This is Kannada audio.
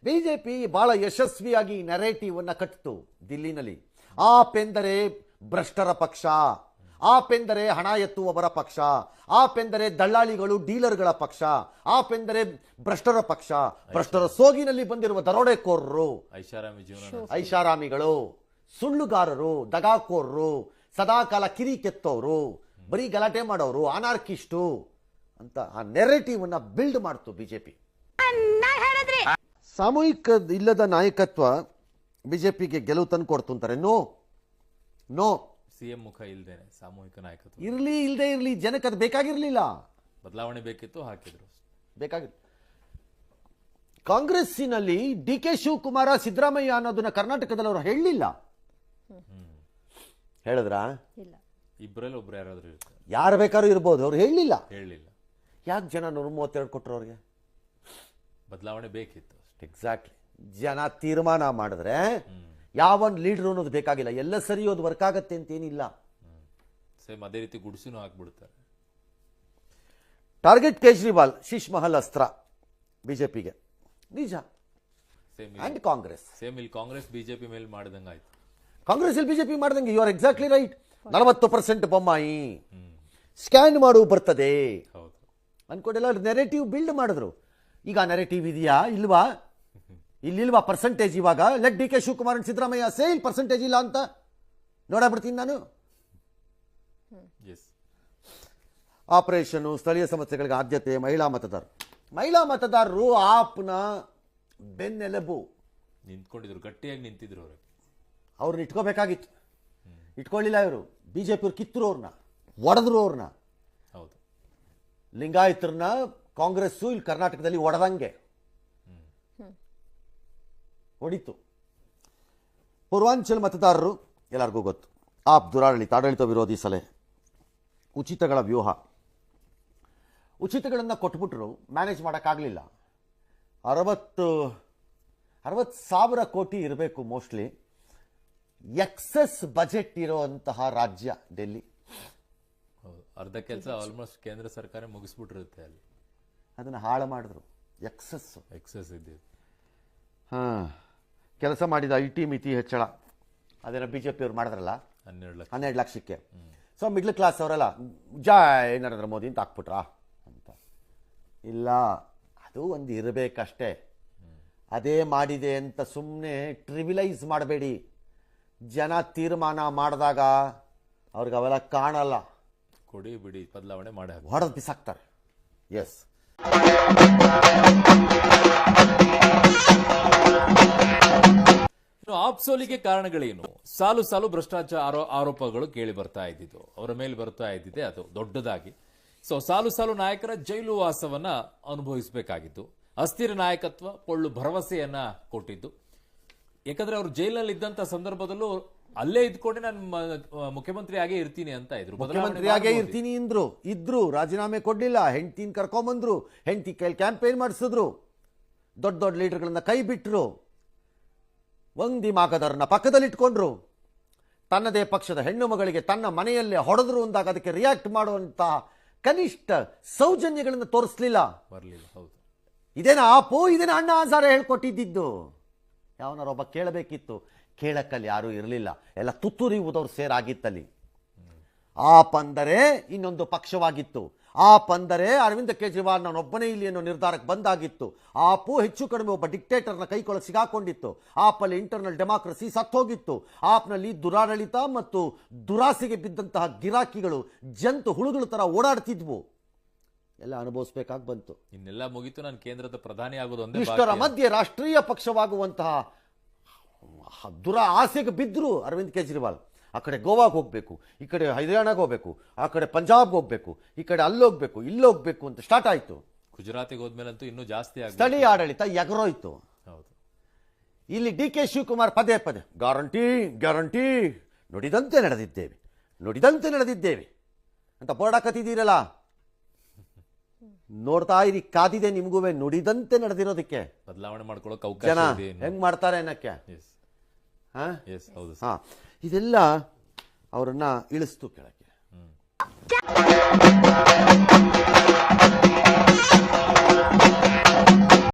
ಬಿಜೆಪಿ ಬಹಳ ಯಶಸ್ವಿಯಾಗಿ ನೆರೇಟಿವ್ ಅನ್ನ ಕಟ್ಟಿತು ದಿಲ್ಲಿನಲ್ಲಿ. ಆಪ್ ಎಂದರೆ ಭ್ರಷ್ಟರ ಪಕ್ಷ, ಆಪ್ ಎಂದರೆ ಹಣ ಎತ್ತುವವರ ಪಕ್ಷ, ಆಪ್ ಎಂದರೆ ದಳ್ಳಾಳಿಗಳು ಡೀಲರ್ಗಳ ಪಕ್ಷ, ಆಪ್ ಎಂದರೆ ಭ್ರಷ್ಟರ ಪಕ್ಷ, ಭ್ರಷ್ಟರ ಸೋಗಿನಲ್ಲಿ ಬಂದಿರುವ ದರೋಡೆಕೋರರು, ಐಷಾರಾಮಿಗಳು, ಸುಳ್ಳುಗಾರರು, ದಗಾಕೋರರು, ಸದಾಕಾಲ ಕಿರಿ ಕೆತ್ತೋರು, ಬರೀ ಗಲಾಟೆ ಮಾಡೋರು, ಅನಾರ್ಕಿಸ್ಟು ಅಂತ ಆ ನೆರೇಟಿವ್ ಅನ್ನ ಬಿಲ್ಡ್ ಮಾಡ್ತು ಬಿಜೆಪಿ. ಸಾಮೂಹಿಕ ಇಲ್ಲದ ನಾಯಕತ್ವ ಬಿಜೆಪಿಗೆ ಗೆಲುವು ತಂದು ಕೊಡ್ತು ಅಂತಾರೆ. ನೋ ಸಿಎಂ ಮುಖ ಇಲ್ದೇನೆ ಸಾಮೂಹಿಕ ನಾಯಕತ್ವ ಇಲ್ಲದೆ ಇರಲಿ, ಜನಕ್ಕೆ ಅದು ಬೇಕಾಗಿರ್ಲಿಲ್ಲ. ಬದಲಾವಣೆ ಬೇಕಿತ್ತು, ಹಾಕಿದ್ರು, ಬೇಕಾಗಿಲ್ಲ. ಕಾಂಗ್ರೆಸ್ಸಿನಲ್ಲಿ ಡಿ ಕೆ ಶಿವಕುಮಾರ, ಸಿದ್ದರಾಮಯ್ಯ ಅನ್ನೋದನ್ನ ಕರ್ನಾಟಕದಲ್ಲಿ ಅವರು ಹೇಳಲಿಲ್ಲ. ಹೇಳಿದ್ರ ಇಬ್ಬರಲ್ಲಿ ಒಬ್ರು ಯಾರಾದ್ರೂ ಇರ್ತಾರೆ, ಯಾರು ಬೇಕಾದ್ರೂ ಇರ್ಬೋದು, ಅವ್ರು ಹೇಳಲಿಲ್ಲ. ಯಾಕೆ ಜನ 132 ಕೊಟ್ಟರು ಅವ್ರಿಗೆ? ಬದಲಾವಣೆ ಬೇಕಿತ್ತು. ಎಕ್ಸಾಕ್ಟ್ಲಿ. ಜನ ತೀರ್ಮಾನ ಮಾಡಿದ್ರೆ ಯಾವ ಲೀಡರ್ ಅನ್ನೋದು ಬೇಕಾಗಿಲ್ಲ, ಎಲ್ಲ ಸರಿ ಅದು ವರ್ಕ್ ಆಗತ್ತೆ ಅಂತ ಏನಿಲ್ಲ. ಸೇಮ್ ಅದೇ ರೀತಿ ಗುಡ್ಸಿನೂ ಹಾಕ್ಬಿಡ್ತಾರೆ. ಟಾರ್ಗೆಟ್ ಕೇಜ್ರಿವಾಲ್, ಶೀಶ್ ಮಹಲ್ ಅಸ್ತ್ರ ಬಿಜೆಪಿಗೆ ನಿಜ. ಅಂಡ್ ಕಾಂಗ್ರೆಸ್ ಸೇಮ್ ಇಲ್ಲಿ ಕಾಂಗ್ರೆಸ್ ಬಿಜೆಪಿ ಮೇಲೆ ಮಾಡಿದಂಗೆ ಆಯ್ತು. ಕಾಂಗ್ರೆಸ್ ಇಲ್ಲಿ ಬಿಜೆಪಿ ಮಾಡಿದಂಗೆ. You are exactly right. 40% Bommai scam ಮಾಡು ಬರ್ತದೆ ಅನ್ಕೊಂಡೆಲ್ಲ ನೆರೇಟಿವ್ ಬಿಲ್ಡ್ ಮಾಡಿದ್ರು. ಈಗ ನೆರೇಟಿವ್ ಇದೆಯಾ ಇಲ್ವಾ? ಇಲ್ಲಿಲ್ವಾ ಪರ್ಸೆಂಟೇಜ್? ಇವಾಗ let D K Shivakumar and Siddaramaiah sale percentage ಇಲ್ಲ ಅಂತ ನೋಡಬಿಡ್ತೀನಿ ನಾನು. ಆಪರೇಷನ್ ಸ್ಥಳೀಯ ಸಮಸ್ಯೆಗಳಿಗೆ ಆದ್ಯತೆ, ಮಹಿಳಾ ಮತದಾರರು ಆಪ್ನ ಬೆನ್ನೆಲುಬು. ನಿಂತ್ಕೊಂಡಿದ್ರು, ಗಟ್ಟಿಯಾಗಿ ನಿಂತಿದ್ರು. ಅವ್ರನ್ನ ಇಟ್ಕೋಬೇಕಾಗಿತ್ತು, ಇಟ್ಕೊಳ್ಳಿಲ್ಲ ಇವರು. ಬಿಜೆಪಿ ಅವ್ರು ಕಿತ್ತರು, ಅವ್ರನ್ನ ಒಡೆದ್ರು. ಅವ್ರನ್ನ ಲಿಂಗಾಯತರನ್ನ ಕಾಂಗ್ರೆಸ್ಸು ಇಲ್ಲಿ ಕರ್ನಾಟಕದಲ್ಲಿ ಒಡೆದಂಗೆ ಹೊಡಿತು. ಪೂರ್ವಾಂಚಲ ಮತದಾರರು ಎಲ್ಲರಿಗೂ ಗೊತ್ತು. ಆಪ್ ಆಡಳಿತ ವಿರೋಧಿ ಸಲಹೆ, ಉಚಿತಗಳ ವ್ಯೂಹ. ಉಚಿತಗಳನ್ನು ಕೊಟ್ಬಿಟ್ರು, ಮ್ಯಾನೇಜ್ ಮಾಡೋಕ್ಕಾಗಲಿಲ್ಲ. 60,000 ಕೋಟಿ ಇರಬೇಕು ಮೋಸ್ಟ್ಲಿ. ಎಕ್ಸೆಸ್ ಬಜೆಟ್ ಇರುವಂತಹ ರಾಜ್ಯ ಡೆಲ್ಲಿ. ಅರ್ಧ ಕೆಲಸ ಆಲ್ಮೋಸ್ಟ್ ಕೇಂದ್ರ ಸರ್ಕಾರ ಮುಗಿಸ್ಬಿಟ್ಟಿರುತ್ತೆ ಅಲ್ಲಿ. ಅದನ್ನು ಹಾಳು ಮಾಡಿದ್ರು. ಎಕ್ಸೆಸ್ ಇದೆ. ಕೆಲಸ ಮಾಡಿದ IT ಮಿತಿ ಹೆಚ್ಚಳ, ಅದೇನೋ ಬಿಜೆಪಿ ಅವ್ರು ಮಾಡಿದ್ರಲ್ಲ 12 ಲಕ್ಷಕ್ಕೆ. ಸೊ ಮಿಡ್ಲ್ ಕ್ಲಾಸ್ ಅವರೆಲ್ಲ ಜೈ ನರೇಂದ್ರ ಮೋದಿ ಅಂತ ಹಾಕ್ಬಿಟ್ರಾ ಅಂತ. ಇಲ್ಲ, ಅದು ಒಂದು ಇರಬೇಕಷ್ಟೇ. ಅದೇ ಮಾಡಿದೆ ಅಂತ ಸುಮ್ಮನೆ ಟ್ರಿವಿಲೈಸ್ ಮಾಡಬೇಡಿ. ಜನ ತೀರ್ಮಾನ ಮಾಡಿದಾಗ ಅವ್ರಿಗೆ ಅವೆಲ್ಲ ಕಾಣಲ್ಲ. ಕೊಡಿ ಬಿಡಿ, ಬದಲಾವಣೆ ಮಾಡಿ ಹೊಡೆದು ಬಿಸಾಕ್ತಾರೆ. ಎಸ್. ಆಪ್ ಸೋಲಿಗೆ ಕಾರಣಗಳೇನು? ಸಾಲು ಸಾಲು ಭ್ರಷ್ಟಾಚಾರ ಆರೋಪಗಳು ಕೇಳಿ ಬರ್ತಾ ಇದ್ದಿದ್ದು, ಅವರ ಮೇಲೆ ಬರ್ತಾ ಇದ್ದಿದೆ ಅದು ದೊಡ್ಡದಾಗಿ. ಸೊ ಸಾಲು ಸಾಲು ನಾಯಕರ ಜೈಲು ವಾಸವನ್ನ ಅನುಭವಿಸಬೇಕಾಗಿತ್ತು. ಅಸ್ಥಿರ ನಾಯಕತ್ವ ಪೊಳ್ಳು ಭರವಸೆಯನ್ನ ಕೊಟ್ಟಿದ್ದು. ಯಾಕಂದ್ರೆ ಅವರು ಜೈಲಿನಲ್ಲಿ ಇದ್ದಂತ ಸಂದರ್ಭದಲ್ಲೂ ಅಲ್ಲೇ ಇದ್ಕೊಂಡೆ ನಾನು ಮುಖ್ಯಮಂತ್ರಿ ಆಗೇ ಇರ್ತೀನಿ ಅಂತ ಇದ್ರು. ಮುಖ್ಯಮಂತ್ರಿಯಾಗೇ ಇರ್ತೀನಿ ಇದ್ರು. ರಾಜೀನಾಮೆ ಕೊಡ್ಲಿಲ್ಲ. ಹೆಂಡತಿನ ಕರ್ಕೊಂಬಂದ್ರು, ಹೆಂಡತಿ ಕೈಲಿ ಕ್ಯಾಂಪೇನ್ ಮಾಡಿಸಿದ್ರು, ದೊಡ್ಡ ಲೀಡರ್ಗಳನ್ನ ಕೈ ಬಿಟ್ರು, ಒಂದಿ ಮಾಗದರ್ನ ಪಕ್ಕದಲ್ಲಿಟ್ಕೊಂಡ್ರು. ತನ್ನದೇ ಪಕ್ಷದ ಹೆಣ್ಣು ಮಗಳಿಗೆ ತನ್ನ ಮನೆಯಲ್ಲೇ ಹೊಡೆದ್ರು ಅಂದಾಗ ಅದಕ್ಕೆ ರಿಯಾಕ್ಟ್ ಮಾಡುವಂತಹ ಕನಿಷ್ಠ ಸೌಜನ್ಯಗಳನ್ನು ತೋರಿಸ್ಲಿಲ್ಲ. ಇದೇನ ಆಪು, ಇದೇನ ಅಣ್ಣ ಹಜಾರೆ ಹೇಳ್ಕೊಟ್ಟಿದ್ದು. ಯಾವನಾರೊಬ್ಬ ಕೇಳಬೇಕಿತ್ತು, ಕೇಳಕ್ಕಲ್ಲಿ ಯಾರೂ ಇರಲಿಲ್ಲ. ಎಲ್ಲ ತುತ್ತೂರಿಯುವುದವ್ರು ಸೇರಾಗಿತ್ತಲ್ಲಿ. ಆಪ್ ಅಂದರೆ ಇನ್ನೊಂದು ಪಕ್ಷವಾಗಿತ್ತು. ಆಪ್ ಅಂದರೆ ಅರವಿಂದ ಕೇಜ್ರಿವಾಲ್ ನಾನೊಬ್ಬನೇ ಇಲ್ಲಿ ಅನ್ನೋ ನಿರ್ಧಾರಕ್ಕೆ ಬಂದಾಗಿತ್ತು. ಆಪು ಹೆಚ್ಚು ಕಡಿಮೆ ಒಬ್ಬ ಡಿಕ್ಟೇಟರ್ನ ಕೈಕೊಳ್ಳ ಸಿಗಾಕೊಂಡಿತ್ತು. ಆಪಲ್ಲಿ ಇಂಟರ್ನಲ್ ಡೆಮಾಕ್ರಸಿ ಸತ್ತೋಗಿತ್ತು. ಆಪ್ನಲ್ಲಿ ದುರಾಡಳಿತ ಮತ್ತು ದುರಾಸೆಗೆ ಬಿದ್ದಂತಹ ಗಿರಾಕಿಗಳು ಜಂತು ಹುಳುಗಳ ತರ ಓಡಾಡ್ತಿದ್ವು. ಎಲ್ಲ ಅನುಭವಿಸಬೇಕಾಗಿ ಬಂತು. ಇನ್ನೆಲ್ಲ ಮುಗಿತು, ನಾನು ಕೇಂದ್ರದ ಪ್ರಧಾನಿ ಆಗೋದು. ಇಷ್ಟರ ಮಧ್ಯೆ ರಾಷ್ಟ್ರೀಯ ಪಕ್ಷವಾಗುವಂತಹ ಆಸೆಗೆ ಬಿದ್ದರು ಅರವಿಂದ್ ಕೇಜ್ರಿವಾಲ್. ಆ ಕಡೆ ಗೋವಾಗೆ ಹೋಗ್ಬೇಕು, ಈ ಕಡೆ ಹರಿಯಾಣಾಗೆ ಹೋಗ್ಬೇಕು, ಆ ಕಡೆ ಪಂಜಾಬ್ಗೆ ಹೋಗ್ಬೇಕು, ಈ ಕಡೆ ಅಲ್ಲೋಗ್ಬೇಕು ಇಲ್ಲೋಗ್ಬೇಕು ಅಂತ ಸ್ಟಾರ್ಟ್ ಆಯ್ತು. ಗುಜರಾತಿಗೆ ಹೋದ್ಮೇಲಂತೂ ಇನ್ನೂ ಜಾಸ್ತಿ ಆಗಿ ಸ್ಥಳೀಯ ಆಡಳಿತ ಎಗರೋಯ್ತು. ಇಲ್ಲಿ ಡಿ ಕೆ ಶಿವಕುಮಾರ್ ಪದೇ ಗ್ಯಾರಂಟಿ ನುಡಿದಂತೆ ನಡೆದಿದ್ದೇವೆ ಅಂತ ಬೋರ್ಡ್ ಹಾಕತ್ತಿದ್ದೀರಲ್ಲ, ನೋಡ್ತಾ ಇರಿ. ಕಾದಿದೆ ನಿಮ್ಗೂ ನುಡಿದಂತೆ ನಡೆದಿರೋದಕ್ಕೆ. ಬದಲಾವಣೆ ಮಾಡ್ಕೊಳ್ಳೋಕೆ ಅವಕಾಶ ಹೆಂಗ್ ಮಾಡ್ತಾರೆ ಅನ್ನಕ್ಕೆ. ಇದೆಲ್ಲ ಅವರನ್ನ ಇಳಿಸ್ತು ಕೆಳಗೆ.